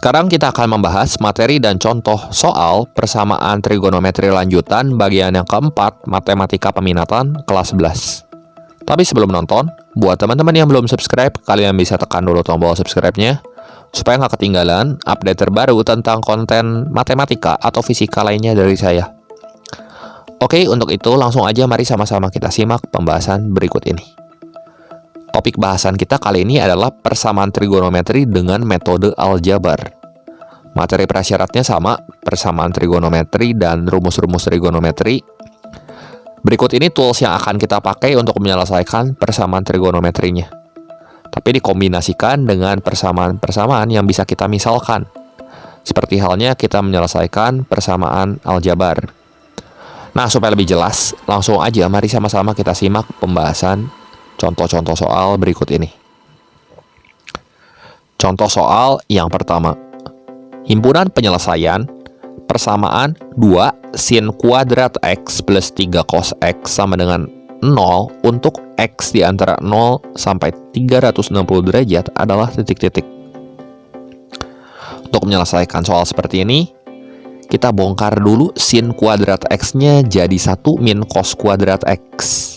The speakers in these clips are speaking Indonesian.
Sekarang kita akan membahas materi dan contoh soal persamaan trigonometri lanjutan bagian yang keempat, matematika peminatan kelas 11. Tapi sebelum nonton, buat teman-teman yang belum subscribe, kalian bisa tekan dulu tombol subscribe-nya supaya nggak ketinggalan update terbaru tentang konten matematika atau fisika lainnya dari saya. Oke, untuk itu langsung aja mari sama-sama kita simak pembahasan berikut ini. Topik bahasan kita kali ini adalah persamaan trigonometri dengan metode aljabar. Materi prasyaratnya sama, persamaan trigonometri dan rumus-rumus trigonometri. Berikut ini tools yang akan kita pakai untuk menyelesaikan persamaan trigonometrinya. Tapi dikombinasikan dengan persamaan-persamaan yang bisa kita misalkan. Seperti halnya kita menyelesaikan persamaan aljabar. Nah, supaya lebih jelas, langsung aja mari sama-sama kita simak pembahasan contoh-contoh soal berikut ini. Contoh soal yang pertama. Himpunan penyelesaian persamaan 2 sin kuadrat X plus 3 cos X sama dengan 0 untuk X di antara 0 sampai 360 derajat adalah titik-titik. Untuk menyelesaikan soal seperti ini, kita bongkar dulu sin kuadrat X-nya jadi 1 min cos kuadrat X.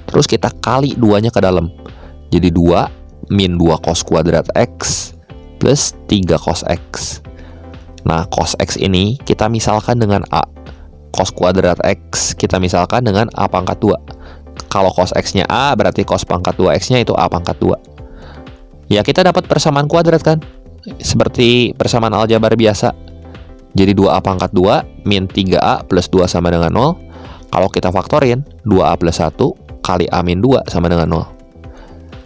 Terus kita kali 2-nya ke dalam. Jadi 2 min 2 cos kuadrat X plus 3 cos X. Nah, cos X ini kita misalkan dengan A. Cos kuadrat X kita misalkan dengan A pangkat 2. Kalau cos X-nya A, berarti cos pangkat 2X-nya itu A pangkat 2. Ya, kita dapat persamaan kuadrat kan? Seperti persamaan aljabar biasa. Jadi 2A pangkat 2 min 3A plus 2 sama dengan 0. Kalau kita faktorin, 2A plus 1 kali A min 2 sama dengan 0.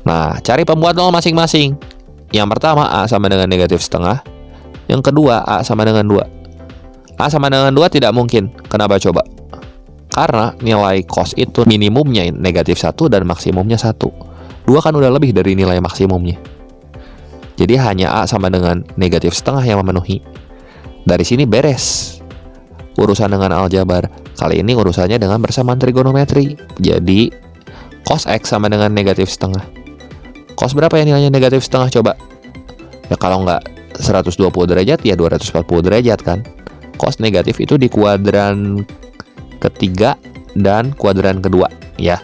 Nah, cari pembuat 0 masing-masing. Yang pertama, A sama dengan negatif setengah. Yang kedua, A sama dengan 2. A sama dengan 2 tidak mungkin. Kenapa coba? Karena nilai cos itu minimumnya negatif 1 dan maksimumnya 1. 2 kan udah lebih dari nilai maksimumnya. Jadi hanya A sama dengan negatif setengah yang memenuhi. Dari sini beres urusan dengan aljabar. Kali ini urusannya dengan persamaan trigonometri. Jadi cos X sama dengan negatif setengah. Cos berapa ya nilainya negatif setengah coba? Ya kalau nggak 120 derajat ya 240 derajat kan. Cos negatif itu di kuadran ketiga dan kuadran kedua ya.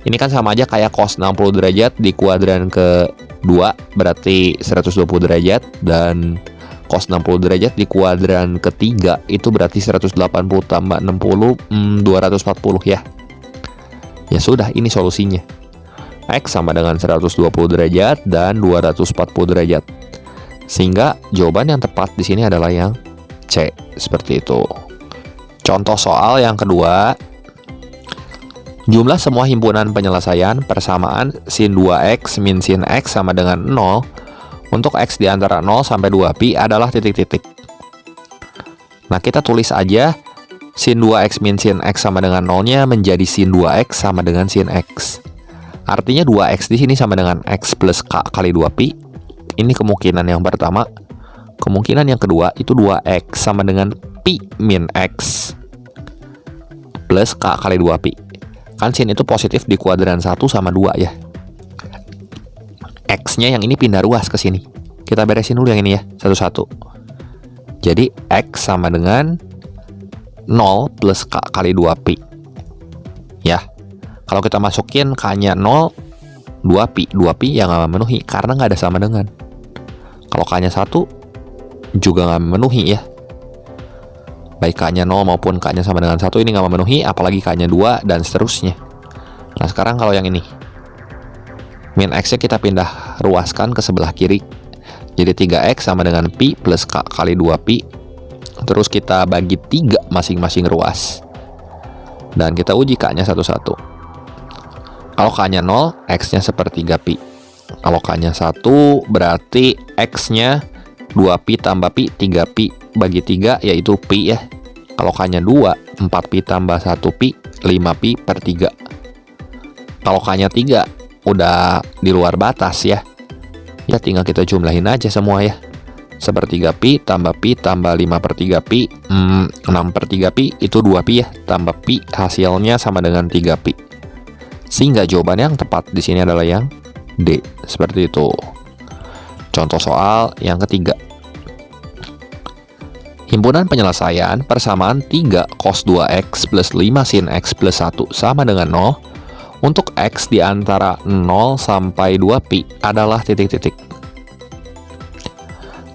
Ini kan sama aja kayak cos 60 derajat di kuadran kedua berarti 120 derajat, dan cos 60 derajat di kuadran ketiga itu berarti 180 tambah 60 240 ya. Ya sudah, ini solusinya. X sama dengan 120 derajat dan 240 derajat. Sehingga jawaban yang tepat di sini adalah yang C, seperti itu. Contoh soal yang kedua. Jumlah semua himpunan penyelesaian persamaan sin 2X min sin X sama dengan 0 untuk X di antara 0 sampai 2pi adalah titik-titik. Nah, kita tulis aja sin 2X min sin X sama dengan 0-nya menjadi sin 2X sama dengan sin X. Artinya 2X di sini sama dengan X plus K kali 2pi. Ini kemungkinan yang pertama. Kemungkinan yang kedua itu 2X sama dengan pi min X plus K kali 2pi. Kan sin itu positif di kuadran 1 sama 2 ya. X-nya yang ini pindah ruas ke sini. Kita beresin dulu yang ini ya, satu-satu. Jadi X sama dengan 0 plus K kali 2pi. Ya. Kalau kita masukin K-nya 0, 2pi. 2pi yang nggak memenuhi karena nggak ada sama dengan. Kalau K-nya 1 juga nggak memenuhi ya. Baik K-nya 0 maupun K-nya sama dengan 1 ini nggak memenuhi, apalagi K-nya 2 dan seterusnya. Nah, sekarang kalau yang ini, min X-nya kita pindah ruaskan ke sebelah kiri. Jadi 3X sama dengan pi plus K kali 2pi. Terus kita bagi 3 masing-masing ruas. Dan kita uji K-nya satu-satu. Kalau K-nya 0, X-nya sepertiga pi. Kalau K-nya 1, berarti X-nya 2pi tambah pi, 3pi bagi 3, yaitu pi ya. Kalau K-nya 2, 4pi tambah 1pi, 5pi per 3. Kalau K-nya 3, udah di luar batas ya. Ya tinggal kita jumlahin aja semua ya. Sepertiga pi tambah 5 per 3 pi, 6 per 3 pi itu 2 pi ya. Tambah pi hasilnya sama dengan 3 pi. Sehingga jawaban yang tepat di sini adalah yang D. Seperti itu. Contoh soal yang ketiga. Himpunan penyelesaian persamaan 3 cos 2x plus 5 sin x plus 1 sama dengan 0 untuk x di antara 0 sampai 2pi adalah titik-titik.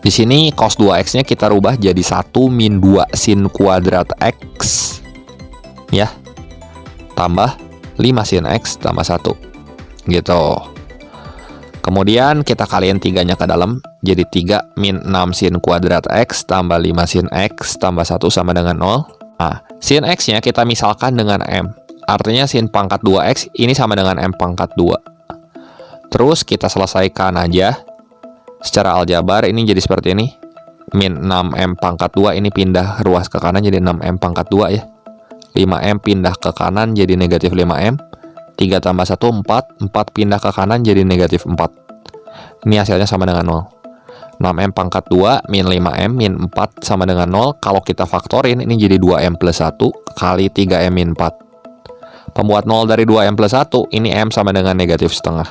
Di sini cos 2x-nya kita rubah jadi 1 min 2 sin kuadrat x ya, tambah 5 sin x tambah 1 gitu. Kemudian kita kaliin 3-nya ke dalam, jadi 3 min 6 sin kuadrat x tambah 5 sin x tambah 1 sama dengan 0. Nah, sin x-nya kita misalkan dengan m. Artinya sin pangkat 2x ini sama dengan m pangkat 2. Terus kita selesaikan aja. Secara aljabar ini jadi seperti ini. Min 6m pangkat 2 ini pindah ruas ke kanan jadi 6m pangkat 2 ya. 5m pindah ke kanan jadi negatif 5m. 3 tambah 1 4. 4 pindah ke kanan jadi negatif 4. Ini hasilnya sama dengan 0. 6m pangkat 2 min 5m min 4 sama dengan 0. Kalau kita faktorin ini jadi 2m plus 1 kali 3m min 4. Pembuat 0 dari 2m plus 1, ini m sama dengan negatif setengah.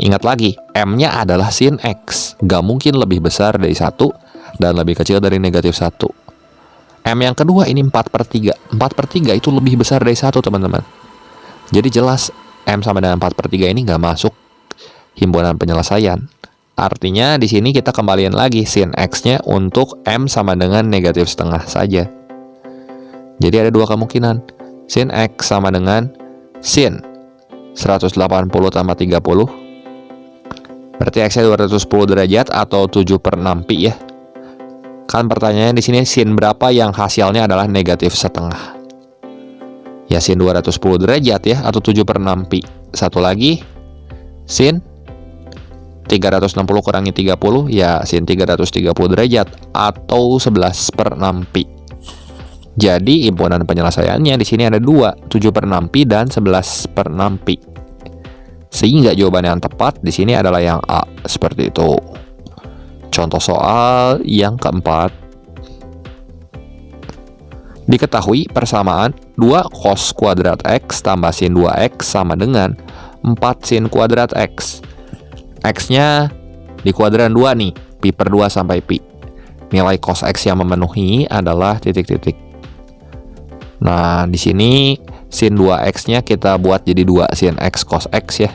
Ingat lagi, m-nya adalah sin x. Gak mungkin lebih besar dari 1 dan lebih kecil dari negatif 1. M yang kedua ini 4/3. 4/3 itu lebih besar dari 1, teman-teman. Jadi jelas, m sama dengan 4/3 ini gak masuk himpunan penyelesaian. Artinya di sini kita kembaliin lagi sin x-nya untuk m sama dengan negatif setengah saja. Jadi ada dua kemungkinan. Sin x sama dengan sin 180 tambah 30. Berarti x-nya 210 derajat atau 7/6pi ya. Kan pertanyaannya di sini sin berapa yang hasilnya adalah negatif setengah. Ya sin 210 derajat ya atau 7/6pi. Satu lagi sin 360 kurangi 30 ya sin 330 derajat atau 11/6pi. Jadi himpunan penyelesaiannya di sini ada 2, 7/6pi dan 11/6pi. Sehingga jawaban yang tepat di sini adalah yang A, seperti itu. Contoh soal yang keempat. Diketahui persamaan 2 cos kuadrat x tambah sin 2x sama dengan 4 sin kuadrat x. X-nya di kuadran 2 nih, pi/2 sampai pi. Nilai cos x yang memenuhi adalah titik-titik. Nah, di sini sin 2x-nya kita buat jadi 2 sin x cos x ya.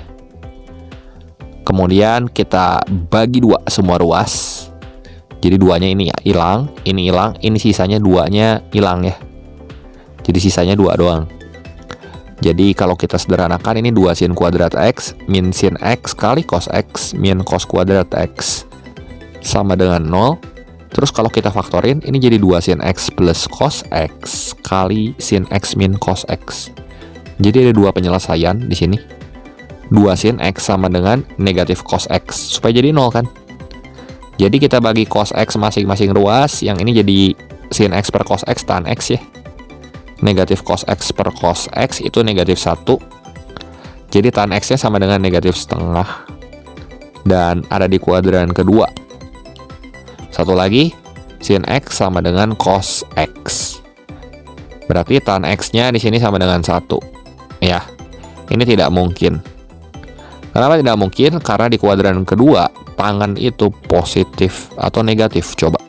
Kemudian kita bagi 2 semua ruas. Jadi 2-nya ini hilang, ini sisanya 2-nya hilang ya. Jadi sisanya 2 doang. Jadi kalau kita sederhanakan ini 2 sin kuadrat x min sin x kali cos x min cos kuadrat x sama dengan 0. Terus kalau kita faktorin, ini jadi 2 sin x plus cos x kali sin x min cos x. Jadi ada 2 penyelesaian di sini. 2 sin x sama dengan negatif cos x, supaya jadi 0 kan. Jadi kita bagi cos x masing-masing ruas, yang ini jadi sin x per cos x tan x ya. Negatif cos x per cos x itu negatif 1. Jadi tan x-nya sama dengan negatif setengah. Dan ada di kuadran kedua. Satu lagi, sin x sama dengan cos x. Berarti tan x-nya di sini sama dengan 1. Ya, ini tidak mungkin. Kenapa tidak mungkin? Karena di kuadran kedua, tangan itu positif atau negatif. Coba.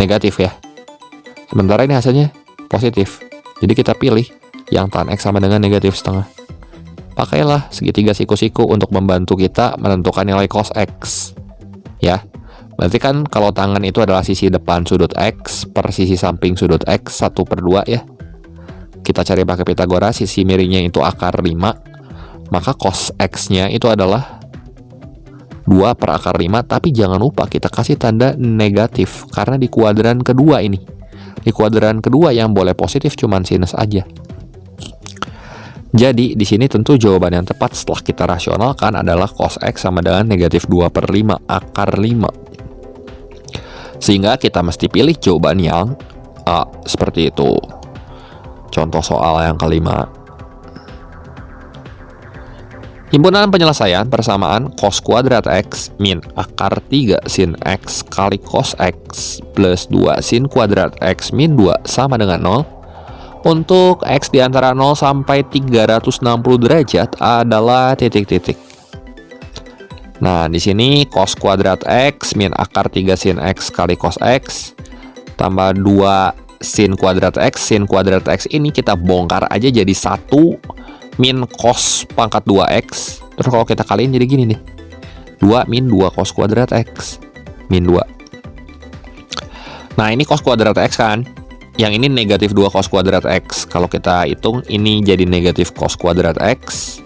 Negatif ya. Sementara ini hasilnya positif. Jadi kita pilih yang tan x sama dengan negatif setengah. Pakailah segitiga siku-siku untuk membantu kita menentukan nilai cos x. Ya. Berarti kan kalau tangan itu adalah sisi depan sudut X per sisi samping sudut X 1/2 ya. Kita cari pakai Pythagoras, sisi miringnya itu akar 5. Maka cos X-nya itu adalah 2 per akar 5. Tapi jangan lupa kita kasih tanda negatif. Karena di kuadran kedua ini. Di kuadran kedua yang boleh positif cuman sinus aja. Jadi di sini tentu jawaban yang tepat setelah kita rasionalkan adalah cos X sama dengan negatif 2/5 akar 5. Sehingga kita mesti pilih jawaban yang A, seperti itu. Contoh soal yang kelima. Himpunan penyelesaian persamaan cos kuadrat x min akar 3 sin x kali cos x plus 2 sin kuadrat x min 2 sama dengan 0 untuk x di antara 0 sampai 360 derajat adalah titik-titik. Nah, di sini cos kuadrat x min akar 3 sin x kali cos x tambah 2 sin kuadrat X. Sin kuadrat X ini kita bongkar aja jadi 1 min cos pangkat 2X. Terus kalau kita kaliin jadi gini nih, 2 min 2 cos kuadrat X min 2. Nah ini cos kuadrat X kan, yang ini negatif 2 cos kuadrat X. Kalau kita hitung ini jadi negatif cos kuadrat X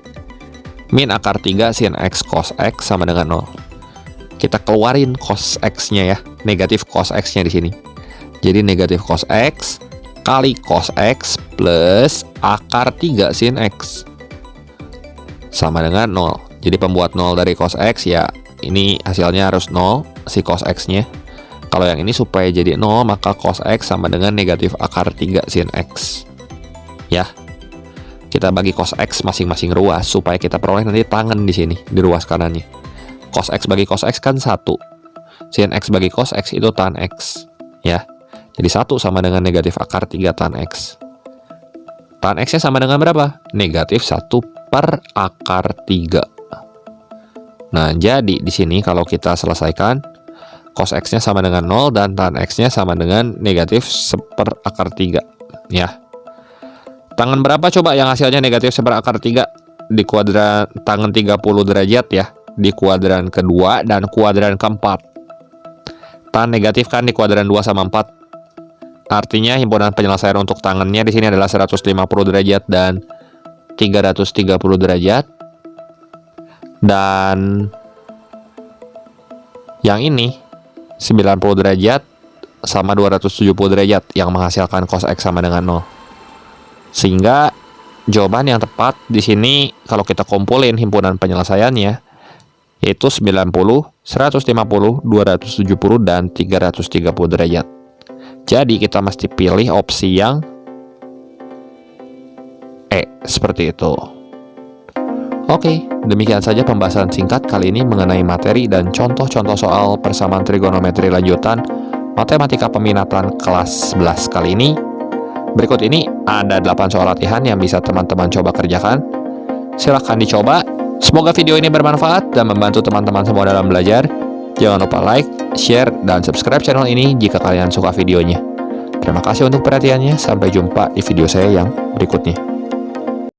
min akar 3 sin X cos X sama dengan 0. Kita keluarin cos X-nya ya, negatif cos X-nya di sini. Jadi negatif cos X kali cos X plus akar 3 sin X sama dengan 0. Jadi pembuat 0 dari cos X ya, ini hasilnya harus 0 si cos X-nya. Kalau yang ini supaya jadi 0, maka cos X sama dengan negatif akar 3 sin X. Ya. Kita bagi cos X masing-masing ruas supaya kita peroleh nanti tangen di sini di ruas kanannya. Cos X bagi cos X kan 1. Sin X bagi cos X itu tan X. Ya. Jadi 1 sama dengan negatif akar 3 tan X. Tan X-nya sama dengan berapa? Negatif 1 per akar 3. Nah, jadi di sini kalau kita selesaikan, cos X-nya sama dengan 0 dan tan X-nya sama dengan negatif 1 per akar 3. Ya. Tangan berapa coba yang hasilnya negatif 1 per akar 3? Di kuadran tangan 30 derajat ya. Di kuadran kedua dan kuadran keempat. Tan negatif kan di kuadran 2 sama 4. Artinya himpunan penyelesaian untuk tangannya di sini adalah 150 derajat dan 330 derajat. Dan yang ini 90 derajat sama 270 derajat yang menghasilkan cos X sama dengan 0. Sehingga jawaban yang tepat di sini kalau kita kumpulin himpunan penyelesaiannya yaitu 90, 150, 270 dan 330 derajat. Jadi kita mesti pilih opsi yang E seperti itu. Oke, demikian saja pembahasan singkat kali ini mengenai materi dan contoh-contoh soal persamaan trigonometri lanjutan matematika peminatan kelas 11 kali ini. Berikut ini ada 8 soal latihan yang bisa teman-teman coba kerjakan. Silahkan dicoba. Semoga video ini bermanfaat dan membantu teman-teman semua dalam belajar. Jangan lupa like, share, dan subscribe channel ini jika kalian suka videonya. Terima kasih untuk perhatiannya. Sampai jumpa di video saya yang berikutnya.